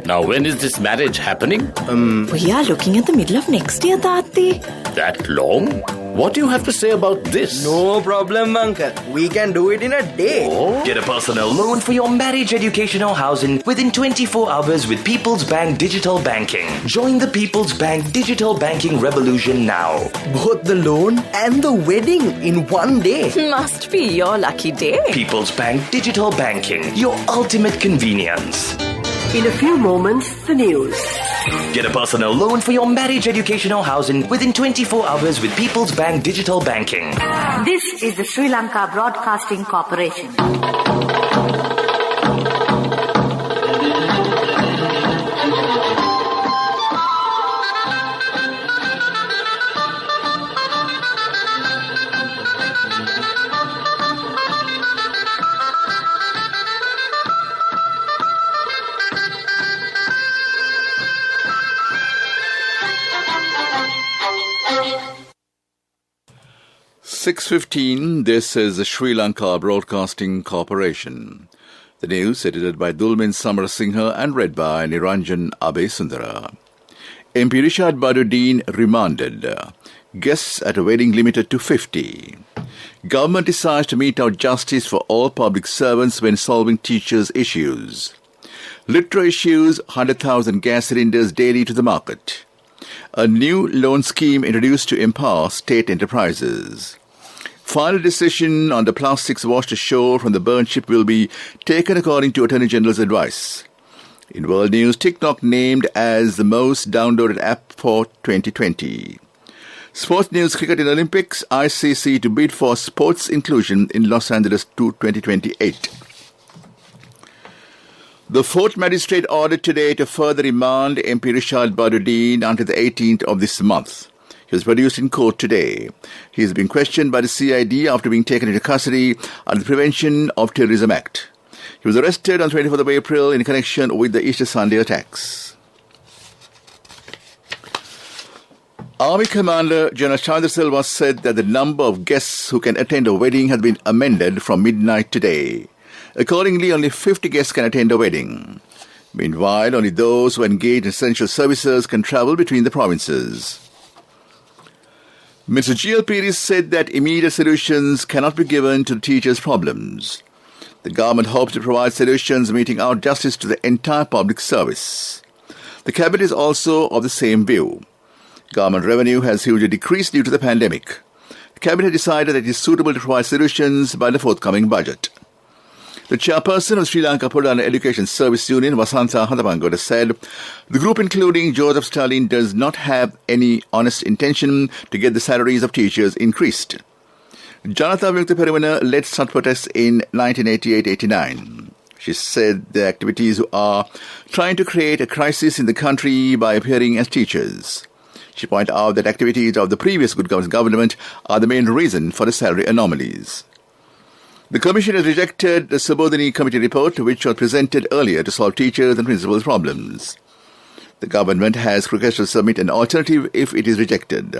Now, when is this marriage happening? We are looking at the middle of next year, Tati. That long? What do you have to say about this? No problem, Uncle. We can do it in a day. Oh? Get a personal loan for your marriage, education or housing within 24 hours with People's Bank Digital Banking. Join the People's Bank Digital Banking revolution now. Both the loan and the wedding in one day. Must be your lucky day. People's Bank Digital Banking, your ultimate convenience. In a few moments, the news. Get a personal loan for your marriage, education or housing within 24 hours with People's Bank Digital Banking. This is the Sri Lanka Broadcasting Corporation. 6:15, this is the Sri Lanka Broadcasting Corporation. The news edited by Dulmin Samarasinghe and read by Niranjan Abesundara. MP Rishad Baduddin remanded. Guests at a wedding limited to 50. Government decides to mete out justice for all public servants when solving teachers' issues. Litra issues 100,000 gas cylinders daily to the market. A new loan scheme introduced to empower state enterprises. Final decision on the plastics washed ashore from the burnt ship will be taken according to Attorney General's advice. In world news, TikTok named as the most downloaded app for 2020. Sports news, cricket in Olympics, ICC to bid for sports inclusion in Los Angeles to 2028. The Fourth Magistrate ordered today to further remand MP Rishad Baduddin until the 18th of this month. He was produced in court today. He has been questioned by the CID after being taken into custody under the Prevention of Terrorism Act. He was arrested on 24th of April in connection with the Easter Sunday attacks. Army Commander General Chandra Silva said that the number of guests who can attend a wedding has been amended from midnight today. Accordingly, only 50 guests can attend a wedding. Meanwhile, only those who engage in essential services can travel between the provinces. Mr. G.L. Piri said that immediate solutions cannot be given to the teachers' problems. The government hopes to provide solutions meting out justice to the entire public service. The cabinet is also of the same view. Government revenue has hugely decreased due to the pandemic. The cabinet decided that it is suitable to provide solutions by the forthcoming budget. The chairperson of Sri Lanka Pradana Education Service Union, Vasantha Hadapangoda, said the group, including Joseph Stalin, does not have any honest intention to get the salaries of teachers increased. Janata Vimukti Peramana led such protests in 1988-89. She said the activities are trying to create a crisis in the country by appearing as teachers. She pointed out that activities of the previous good government are the main reason for the salary anomalies. The Commission has rejected the Subodhini Committee report, which was presented earlier to solve teachers and principals' problems. The government has requested to submit an alternative if it is rejected.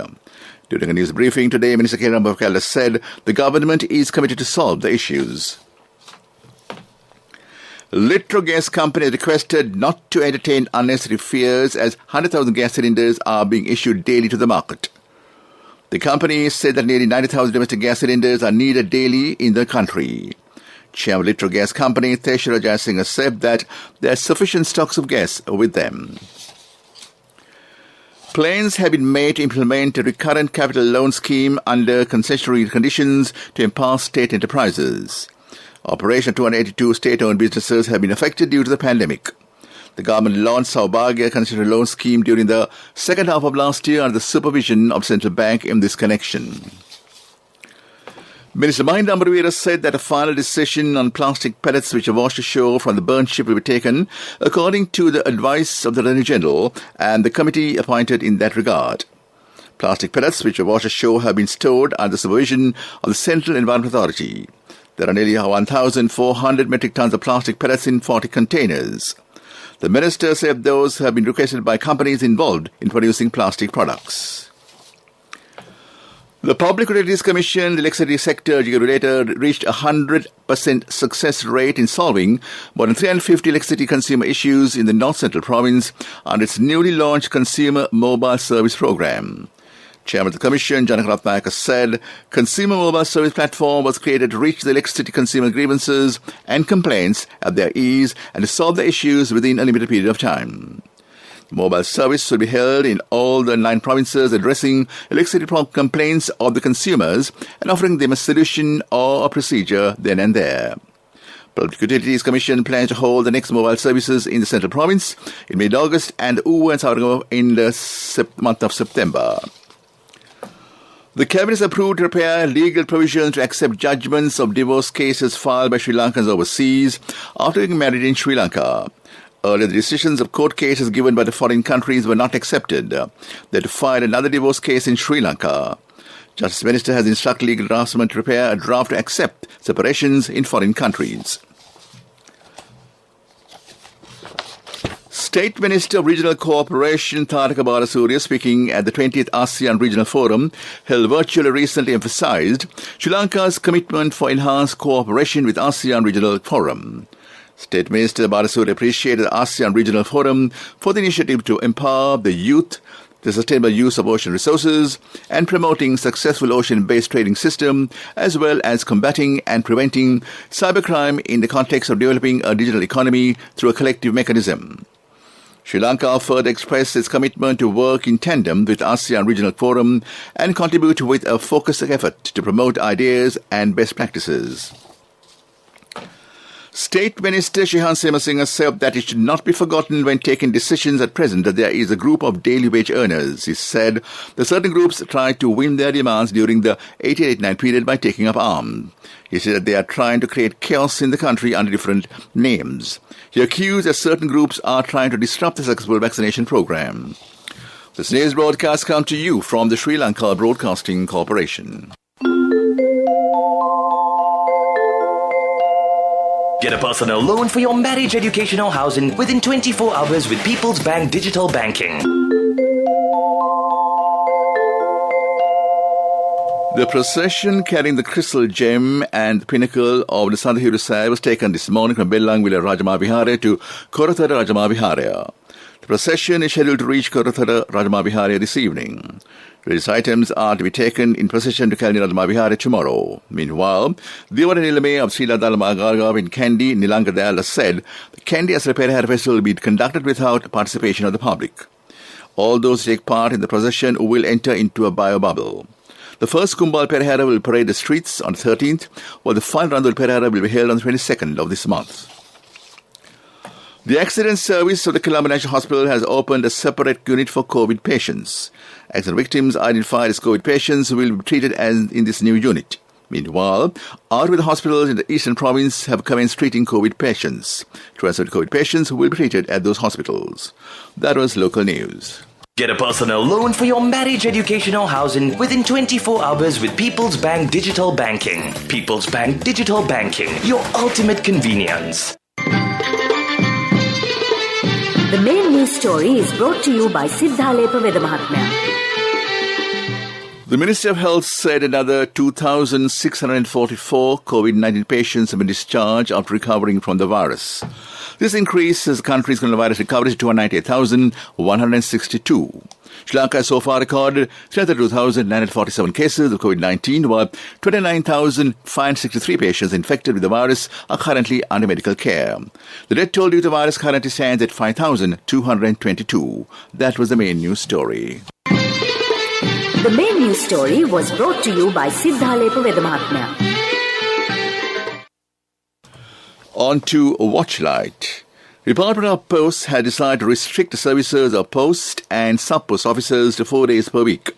During a news briefing today, Minister K. Rambavakala said the government is committed to solve the issues. Litro Gas Company has requested not to entertain unnecessary fears as 100,000 gas cylinders are being issued daily to the market. The company said that nearly 90,000 domestic gas cylinders are needed daily in the country. Chairman of Litro Gas Company, Teshara Jayasinghe, said that there are sufficient stocks of gas with them. Plans have been made to implement a recurrent capital loan scheme under concessionary conditions to empower state enterprises. Operation 282 state-owned businesses have been affected due to the pandemic. The government launched Saubhagya concessionary loan scheme during the second half of last year under the supervision of Central Bank in this connection. Minister Mahinda Ambaravira said that a final decision on plastic pellets which are washed ashore from the burnt ship will be taken according to the advice of the Attorney General and the committee appointed in that regard. Plastic pellets which are washed ashore have been stored under the supervision of the Central Environment Authority. There are nearly 1,400 metric tons of plastic pellets in 40 containers. The minister said those have been requested by companies involved in producing plastic products. The Public Utilities Commission, the electricity sector regulator, reached a 100% success rate in solving more than 350 electricity consumer issues in the North Central Province under its newly launched Consumer Mobile Service Program. Chairman of the Commission, Janaka Ratnayaka, said Consumer Mobile Service Platform was created to reach the electricity consumer grievances and complaints at their ease and to solve the issues within a limited period of time. Mobile service will be held in all the 9 provinces, addressing electricity complaints of the consumers and offering them a solution or a procedure then and there. Public Utilities Commission plans to hold the next mobile services in the Central Province in mid-August and Uva and Sauranga in the month of September. The Cabinet has approved to prepare legal provisions to accept judgments of divorce cases filed by Sri Lankans overseas after getting married in Sri Lanka. Earlier, the decisions of court cases given by the foreign countries were not accepted. They had to file another divorce case in Sri Lanka. Justice Minister has instructed legal draftsmen to prepare a draft to accept separations in foreign countries. State Minister of Regional Cooperation Tharaka Balasuriya, speaking at the 20th ASEAN Regional Forum held virtually recently, emphasized Sri Lanka's commitment for enhanced cooperation with ASEAN Regional Forum. State Minister Balasuriya appreciated the ASEAN Regional Forum for the initiative to empower the youth, the sustainable use of ocean resources, and promoting successful ocean-based trading system, as well as combating and preventing cybercrime in the context of developing a digital economy through a collective mechanism. Sri Lanka further expressed its commitment to work in tandem with ASEAN Regional Forum and contribute with a focused effort to promote ideas and best practices. State Minister Shihan Semasinghe said that it should not be forgotten when taking decisions at present that there is a group of daily wage earners. He said that certain groups tried to win their demands during the 88-89 period by taking up arms. He said that they are trying to create chaos in the country under different names. He accused that certain groups are trying to disrupt the successful vaccination program. This news broadcast comes to you from the Sri Lanka Broadcasting Corporation. Get a personal loan for your marriage, education or housing within 24 hours with People's Bank Digital Banking. The procession carrying the crystal gem and the pinnacle of the Sandhiru Sai was taken this morning from Bellangwila Rajamavihara to Korathara Rajamavihara. The procession is scheduled to reach Korathara Rajamavihara this evening. Religious items are to be taken in procession to Kalni Rajamavihara tomorrow. Meanwhile, the Devara Nilame of Srila Dalamagargav in Kandy, Nilangadala, said the Kandy Asra Perahara festival will be conducted without participation of the public. All those who take part in the procession will enter into a bio-bubble. The first Kumbal Perahara will parade the streets on the 13th, while the final Randul Perahara will be held on the 22nd of this month. The Accident Service of the Colombo National Hospital has opened a separate unit for COVID patients. Accident victims identified as COVID patients will be treated as in this new unit. Meanwhile, Ayurveda hospitals in the Eastern Province have commenced treating COVID patients. Transferred COVID patients will be treated at those hospitals. That was local news. Get a personal loan for your marriage, education or housing within 24 hours with People's Bank Digital Banking. People's Bank Digital Banking, your ultimate convenience. The main news story is brought to you by Siddhalepa Vedamahatmya. The Ministry of Health said another 2,644 COVID-19 patients have been discharged after recovering from the virus. This increases the country's coronavirus recovery to 298,162. Sri Lanka has so far recorded 332,947 cases of COVID-19, while 29,563 patients infected with the virus are currently under medical care. The death toll due to the virus currently stands at 5,222. That was the main news story. The main news story was brought to you by Siddhalepa Vedamahatmya. On to Watchlight. Department of Posts had decided to restrict the services of post and sub-post officers to 4 days per week.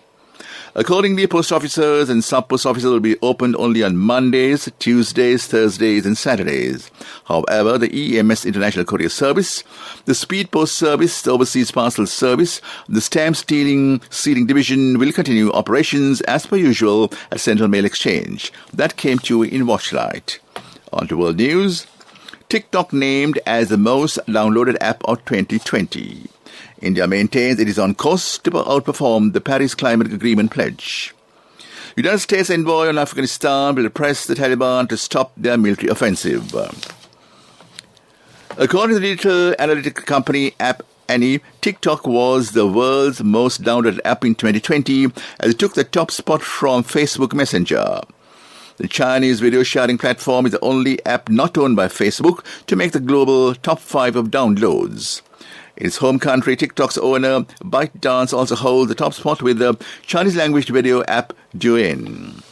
Accordingly, post officers and sub-post officers will be opened only on Mondays, Tuesdays, Thursdays and Saturdays. However, the EMS International Courier Service, the Speed Post Service, the Overseas Parcel Service, the Stamp Sealing Division will continue operations as per usual at Central Mail Exchange. That came to you in Watchlight. On to World News. TikTok named as the most downloaded app of 2020. India maintains it is on course to outperform the Paris Climate Agreement pledge. United States envoy on Afghanistan will press the Taliban to stop their military offensive. According to the digital analytic company App Annie, TikTok was the world's most downloaded app in 2020 as it took the top spot from Facebook Messenger. The Chinese video sharing platform is the only app not owned by Facebook to make the global top 5 of downloads. In its home country, TikTok's owner, ByteDance, also holds the top spot with the Chinese-language video app Douyin.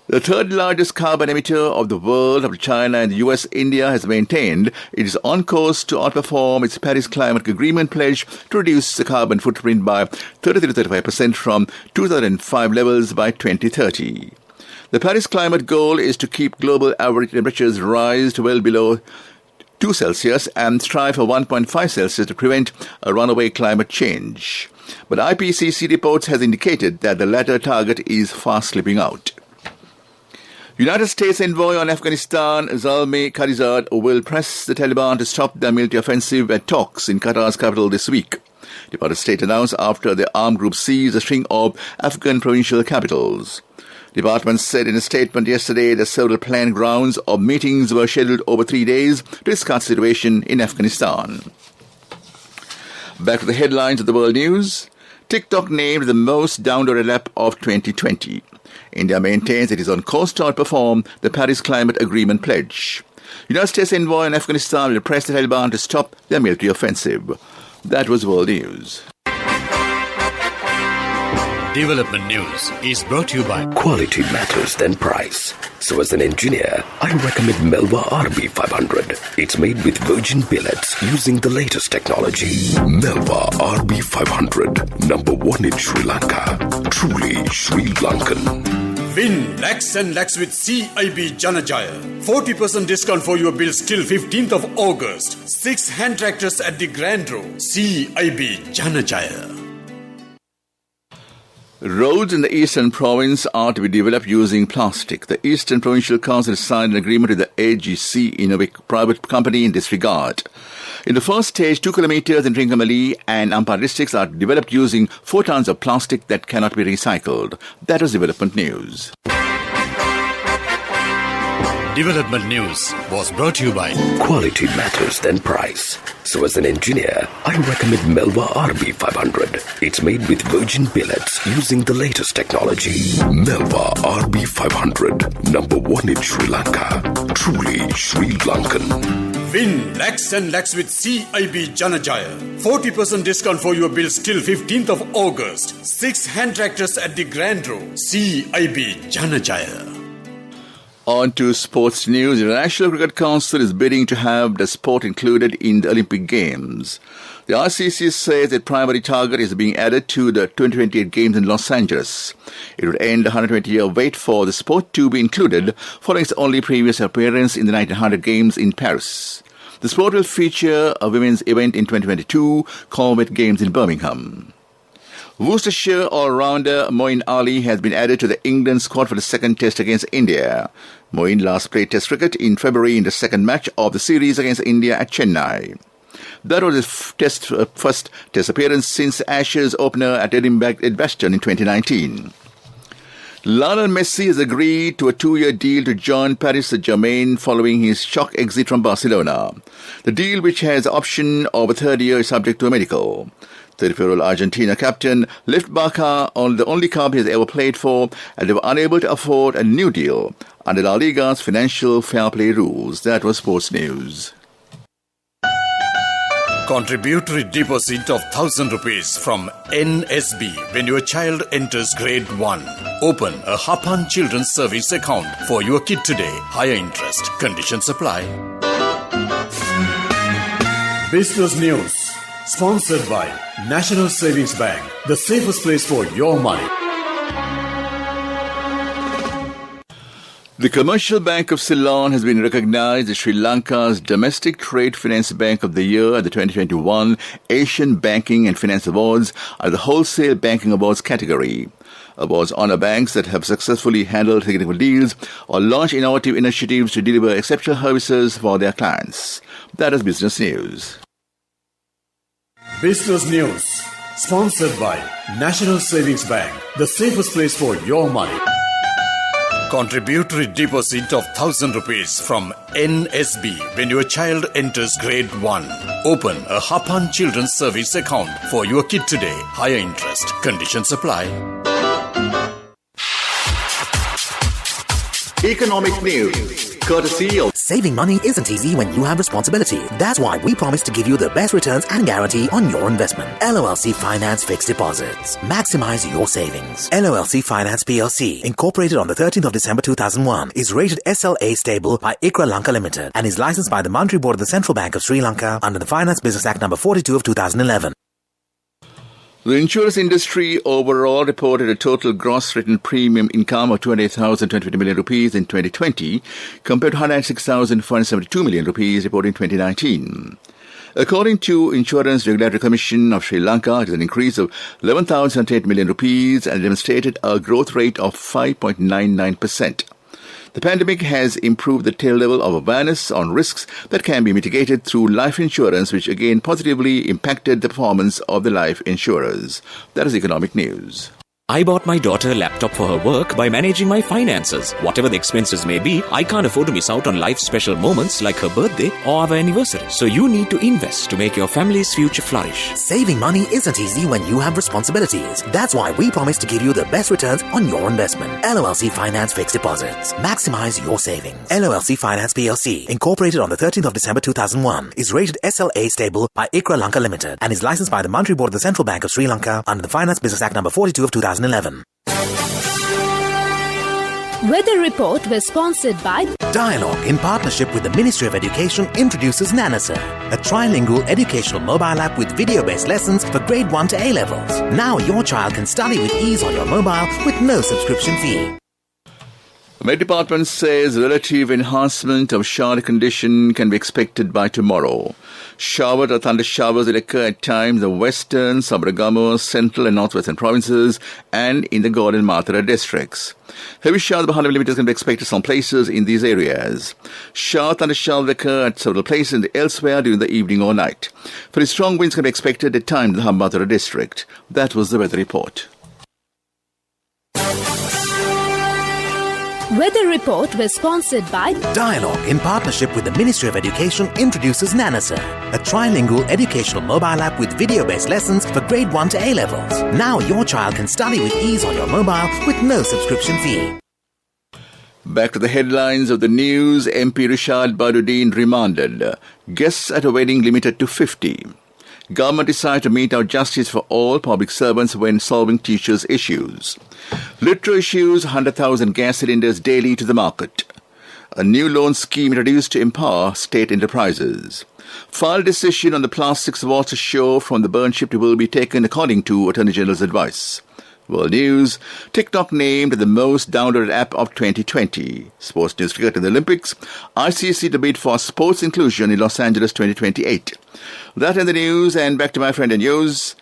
The third largest carbon emitter of the world after China and the US, India has maintained it is on course to outperform its Paris Climate Agreement pledge to reduce the carbon footprint by 33-35% from 2005 levels by 2030. The Paris climate goal is to keep global average temperatures rise to well below 2 Celsius and strive for 1.5 Celsius to prevent a runaway climate change. But IPCC reports has indicated that the latter target is fast slipping out. United States envoy on Afghanistan, Zalmay Khalilzad, will press the Taliban to stop their military offensive at talks in Qatar's capital this week. The Department of State announced after the armed group seized a string of Afghan provincial capitals. The department said in a statement yesterday that several planned rounds of meetings were scheduled over 3 days to discuss the situation in Afghanistan. Back to the headlines of the world news. TikTok named the most downloaded app of 2020. India maintains it is on course to outperform the Paris Climate Agreement pledge. United States envoy in Afghanistan will press the Taliban to stop their military offensive. That was World News. Development News is brought to you by Quality matters than price. So as an engineer, I recommend Melva RB500. It's made with virgin billets using the latest technology. Melva RB500, number 1 in Sri Lanka. Truly Sri Lankan. Win lakhs and lakhs with CIB Janajaya. 40% discount for your bills till 15th of August. 6 hand tractors at the Grand Row. CIB Janajaya. Roads in the Eastern Province are to be developed using plastic. The Eastern Provincial Council signed an agreement with the AUG, a private company, in this regard. In the first stage, 2 kilometers in Trincomalee and Ampara districts are developed using 4 tons of plastic that cannot be recycled. That was Development News. Development News was brought to you by Quality matters than price. So as an engineer, I recommend Melva RB500. It's made with virgin billets using the latest technology. Melva RB500, number 1 in Sri Lanka. Truly Sri Lankan. Win lakhs and lakhs with CIB Janajaya. 40% discount for your bills till 15th of August. 6 hand tractors at the Grand Row. CIB Janajaya. On to sports news. The National Cricket Council is bidding to have the sport included in the Olympic Games. The RCC says its primary target is being added to the 2028 Games in Los Angeles. It would end a 120-year wait for the sport to be included following its only previous appearance in the 1900 Games in Paris. The sport will feature a women's event in 2022, Commonwealth Games in Birmingham. Worcestershire all-rounder Moeen Ali has been added to the England squad for the second test against India. Moeen last played test cricket in February in the second match of the series against India at Chennai. That was his first test appearance since Ashes opener at Edgbaston in 2019. Lionel Messi has agreed to a 2-year deal to join Paris Saint-Germain following his shock exit from Barcelona. The deal, which has an option of a 3rd year, is subject to a medical. 34-year-old Argentina captain left Barca on the only club he has ever played for, and they were unable to afford a new deal under La Liga's financial fair play rules. That was Sports News. Contributory deposit of 1,000 rupees from NSB when your child enters grade 1. Open a Hapan Children's Service account for your kid today. Higher interest. Conditions apply. Business News. Sponsored by National Savings Bank, the safest place for your money. The Commercial Bank of Ceylon has been recognized as Sri Lanka's Domestic Trade Finance Bank of the Year at the 2021 Asian Banking and Finance Awards under the Wholesale Banking Awards category. Awards honor banks that have successfully handled technical deals or launched innovative initiatives to deliver exceptional services for their clients. That is Business News. Business News. Sponsored by National Savings Bank, the safest place for your money. Contributory deposit of 1,000 rupees from NSB when your child enters grade 1. Open a Hapan Children's Service account for your kid today. Higher interest. Conditions apply. Economic news, courtesy of Saving money isn't easy when you have responsibility. That's why we promise to give you the best returns and guarantee on your investment. LOLC Finance Fixed Deposits. Maximize your savings. LOLC Finance PLC, incorporated on the 13th of December 2001, is rated SLA stable by ICRA Lanka Limited and is licensed by the Monetary Board of the Central Bank of Sri Lanka under the Finance Business Act number 42 of 2011. The insurance industry overall reported a total gross written premium income of 28,220 million rupees in 2020 compared to 106,472 million rupees reported in 2019. According to Insurance Regulatory Commission of Sri Lanka, it is an increase of 11,008 million rupees and demonstrated a growth rate of 5.99%. The pandemic has improved the tail level of awareness on risks that can be mitigated through life insurance, which again positively impacted the performance of the life insurers. That is economic news. I bought my daughter a laptop for her work by managing my finances. Whatever the expenses may be, I can't afford to miss out on life's special moments like her birthday or our anniversary. So you need to invest to make your family's future flourish. Saving money isn't easy when you have responsibilities. That's why we promise to give you the best returns on your investment. LOLC Finance Fixed Deposits. Maximize your savings. LOLC Finance PLC, incorporated on the 13th of December 2001, is rated SLA stable by ICRA Lanka Limited and is licensed by the Monetary Board of the Central Bank of Sri Lanka under the Finance Business Act number 42 of 2011. Weather report was sponsored by Dialogue in partnership with the Ministry of Education introduces Nanasa, a trilingual educational mobile app with video-based lessons for grade 1 to A levels. Now your child can study with ease on your mobile with no subscription fee. The Met Department says relative enhancement of shower condition can be expected by tomorrow. Shower or thunder showers will occur at times in the western, Sabaragamuwa, central and northwestern provinces and in the Gordon Mathura districts. Heavy showers of 100 millimeters can be expected in some places in these areas. Shower thunder showers will occur at several places and elsewhere during the evening or night. Very strong winds can be expected at times in the Mathura district. That was the weather report. Weather report was sponsored by Dialogue in partnership with the Ministry of Education introduces Nanasa, a trilingual educational mobile app with video-based lessons for grade 1 to A levels. Now your child can study with ease on your mobile with no subscription fee. Back to the headlines of the news. MP Rishad Baduddin remanded. Guests at a wedding limited to 50. Government decided to mete out justice for all public servants when solving teachers' issues. Litro issues 100,000 gas cylinders daily to the market. A new loan scheme introduced to empower state enterprises. Final decision on the plastics water show from the burn ship will be taken according to Attorney General's advice. World news, TikTok named the most downloaded app of 2020. Sports news, cricket and the Olympics. ICC to bid for sports inclusion in Los Angeles 2028. That in the news, and back to my friend in news.